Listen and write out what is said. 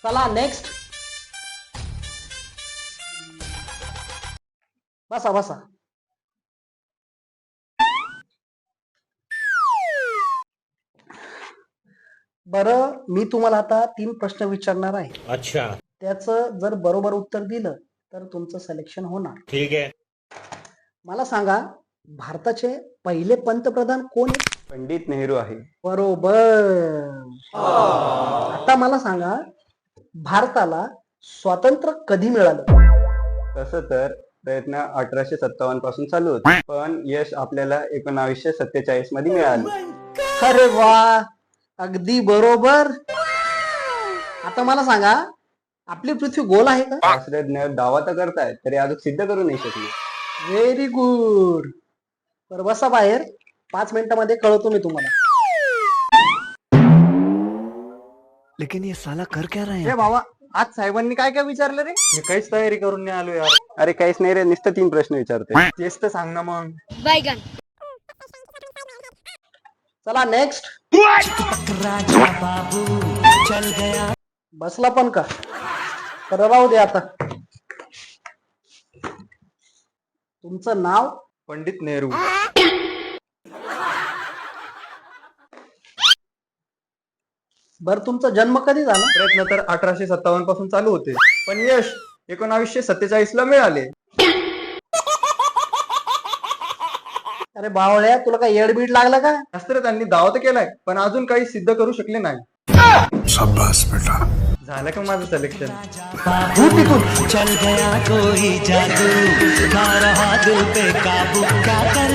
चला नेक्स्ट. बसा बसा. बरं, मी तुम्हाला आता 3 प्रश्न विचारणार आहे. अच्छा, त्याचं जर बरोबर उत्तर दिलं तर तुमचं सिलेक्शन होणार. ठीक है. मला सांगा, भारताचे पहिले पंतप्रधान कोण आहेत? पंडित नेहरू आहे. बरोबर. आता मला सांगा, भारताला स्वातंत्र्य कधी मिळालं? तसं तर प्रयत्न 1857 पासून चालू होते, पण यश आपल्याला 1947 मध्ये मिळालं. अरे वा, अगदी बरोबर. आता मला सांगा, आपली पृथ्वी गोल आहे का? शास्त्रज्ञ दावा तर करतायत, तरी अजून सिद्ध करू नाही शकले. Very good. तर बसा बाहेर, 5 मिनिटांमध्ये कळवतो मी तुम्हाला. लेकिन ये साला कर क्या रहे हैं? ए भावा, आज साहेबांनी काय काय विचारलं रे? मी काहीच तयारी करून नाही आलो यार. अरे काहीच नाही रे, नुसतं 3 प्रश्न विचारते. तेच तर सांग ना मग. बैगन. चला नेक्स्ट. बसला पण का? तर राहू दे आता. तुमचं नाव? पंडित नेहरू. बर, तुमचा जन्म कधी झाला? प्रयत्न तर 1857 पासून चालू होते, पण यश 1947 ला मिळाले. अरे बावळ्या, तुला काय येडबीड लागला का? शास्त्रज्ञांनी दावा तर केलाय, पण अजून काही सिद्ध करू शकले नाही. शाबाश बेटा. झालं का माझं सिलेक्शन? चल गया कोई जादू, खा रहा दिल पे काबू, क्या कर